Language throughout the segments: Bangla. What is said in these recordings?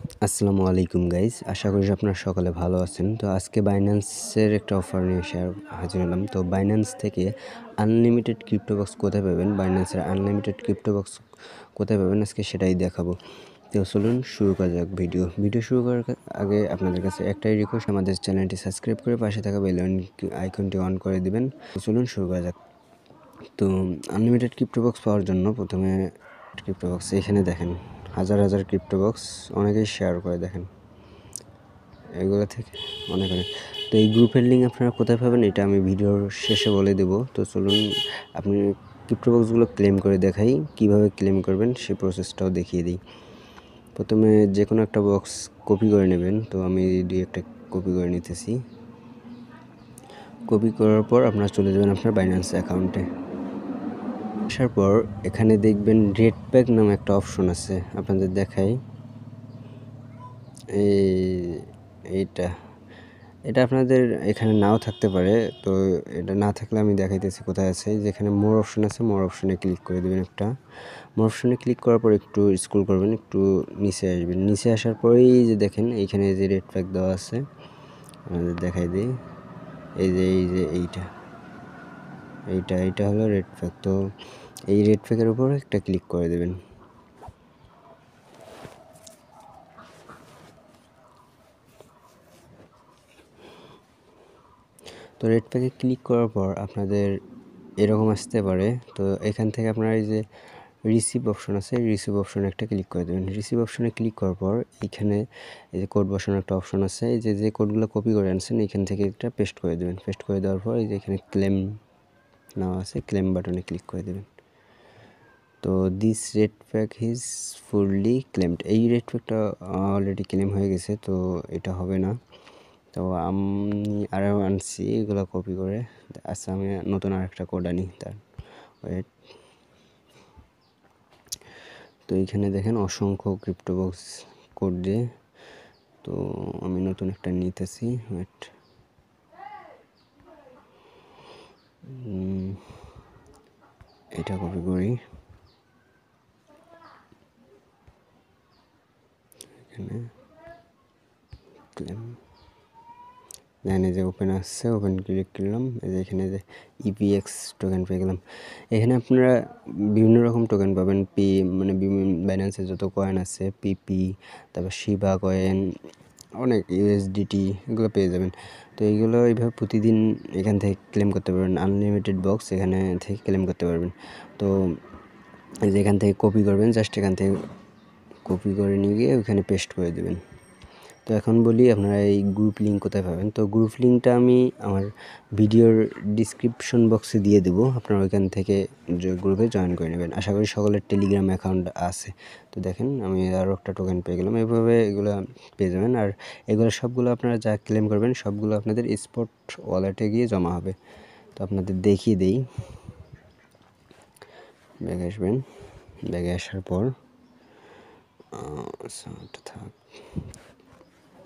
আসসালামু আলাইকুম গাইস, আশা করি আপনারা সকলে ভালো আছেন। তো আজকে বাইন্যান্সের একটা অফার নিয়ে হাজির হলাম। তো বাইন্যান্স থেকে আনলিমিটেড ক্রিপ্টো বক্স কোথায় পাবেন, বাইন্যান্সের আনলিমিটেড ক্রিপ্টো বক্স কোথায় পাবেন আজকে সেটাই দেখাবো। তো চলুন শুরু করা যাক। ভিডিও শুরু করার আগে আপনাদের কাছে একটাই রিকোয়েস্ট, আমাদের চ্যানেলটি সাবস্ক্রাইব করে পাশে থাকা বেল আইকনটি অন করে দিবেন। চলুন শুরু করা যাক। তো আনলিমিটেড ক্রিপ্টো বক্স পাওয়ার জন্য প্রথমে ক্রিপ্টো বক্স এখানে দেখেন হাজার হাজার ক্রিপ্টো বক্স অনেকেই শেয়ার করে, দেখেন এগুলো থেকে অনেক। তো এই গ্রুপের লিঙ্ক আপনারা কোথায় পাবেন এটা আমি ভিডিওর শেষে বলে দেব। তো চলুন আপনি ক্রিপ্টো বক্সগুলো ক্লেম করে দেখাই, কিভাবে ক্লেম করবেন সেই প্রসেসটাও দেখিয়ে দিই। প্রথমে যে কোনো একটা বক্স কপি করে নেবেন। তো আমি একটা কপি করে নিতেছি। কপি করার পর আপনারা চলে যাবেন আপনার বাইন্যান্স অ্যাকাউন্টে। আসার পর এখানে দেখবেন রেড প্যাক নামে একটা অপশন আছে, আপনাদের দেখাই। এটা আপনাদের এখানে নাও থাকতে পারে। তো এটা না থাকলে আমি দেখাইতেছি কোথায় আছে। যেখানে মোর অপশন আছে, মোর অপশনে ক্লিক করে দেবেন। মোর অপশনে ক্লিক করার পর একটু স্ক্রল করবেন, একটু নিচে আসবেন। নিচে আসার পরেই যে দেখেন এইখানে যে রেড প্যাক দেওয়া আছে, আপনাদের দেখাই দিই। এইটা হলো রেড প্যাক। তো এই রেড প্যাকের উপর একটা ক্লিক করে দেবেন। তো রেড প্যাকে ক্লিক করার পর আপনাদের এরকম আসতে পারে। তো এখান থেকে আপনারা এই যে রিসিভ অপশন আছে, রিসিভ অপশনে একটা ক্লিক করে দেবেন। রিসিভ অপশনে ক্লিক করার পর এইখানে এই যে কোড বসানোর একটা অপশন আছে, এই যে কোডগুলো কপি করে আনছেন এখান থেকে একটা পেস্ট করে দেবেন। পেস্ট করে দেওয়ার পর এই যে এখানে ক্লেম নেওয়া আছে, ক্লেম বাটনে ক্লিক করে দেবেন। তো this red pack is fully claimed. এই রেড প্যাকটা অলরেডি ক্লেম হয়ে গেছে, তো এটা হবে না। তো আমি আরও আনছি এগুলো কপি করে। আচ্ছা, আমি নতুন আরেকটা কোড আনি তার ওয়েট। তো এইখানে দেখেন অসংখ্য ক্রিপ্টো বক্স কোড দিয়ে। তো আমি নতুন একটা নিতেছি, ওয়েট। এটা কপি করি, এখানে ক্লেম জানি যে ওপেন আসছে, ওপেন ক্লিক করলাম। এই যে এখানে যে ইপিএক্স টোকেন পেয়ে গেলাম। এখানে আপনারা বিভিন্ন রকম টোকেন পাবেন। মানে বাইন্যান্সের যত কয়েন আছে, পিপি, তারপর শিবা কয়েন, অনেক ইউএসডিটি, এগুলো পেয়ে যাবেন। তো এইগুলো এইভাবে প্রতিদিন এখান থেকে ক্লেম করতে পারবেন। আনলিমিটেড বক্স এখানে থেকে ক্লেম করতে পারবেন। তো এই যে এখান থেকে কপি করবেন, জাস্ট এখান থেকে কপি করে নিয়ে গিয়ে ওইখানে পেস্ট করে দেবেন। তো এখন বলি আপনারা এই গ্রুপ লিঙ্ক কোথায় পাবেন। তো গ্রুপ লিঙ্কটা আমি আমার ভিডিওর ডিসক্রিপশন বক্সে দিয়ে দেবো, আপনারা ওইখান থেকে গ্রুপে জয়েন করে নেবেন। আশা করি সকলের টেলিগ্রাম অ্যাকাউন্ট আছে। তো দেখেন আমি আরও একটা টোকেন পেয়ে গেলাম। এভাবে এগুলো পেয়ে যাবেন। আর এগুলো সবগুলো আপনারা যা ক্লেম করবেন সবগুলো আপনাদের স্পট ওয়ালেটে গিয়ে জমা হবে। তো আপনাদের দেখিয়ে দিই। ব্যাগে আসবেন, ব্যাগে আসার পর থাক,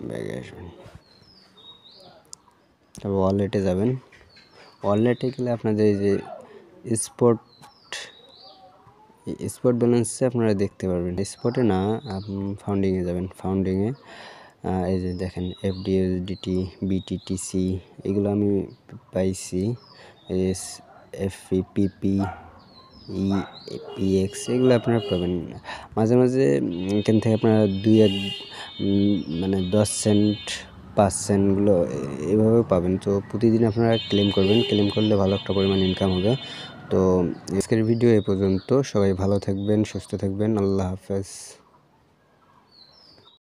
ব্যাগে আসবেন, তারপর ওয়ালেটে যাবেন। ওয়ালেটে গেলে আপনাদের এই যে স্পট ব্যালেন্সে আপনারা দেখতে পারবেন। স্পটে না, ফাউন্ডিংয়ে যাবেন। ফাউন্ডিংয়ে এই যে দেখেন এফডিএসডিটি, বিটিটিসি, এগুলো আমি পাইছি। এফপিপি, ইপিএক্স, এগুলো আপনারা পাবেন। মাঝে মাঝে এখান থেকে আপনারা মানে 10 সেন্ট 5 সেন্টগুলো এভাবেও পাবেন। তো প্রতিদিন আপনারা ক্লেম করবেন, ক্লেম করলে ভালো একটা পরিমাণ ইনকাম হবে। তো আজকের ভিডিও এ পর্যন্ত। সবাই ভালো থাকবেন, সুস্থ থাকবেন। আল্লাহ হাফেজ।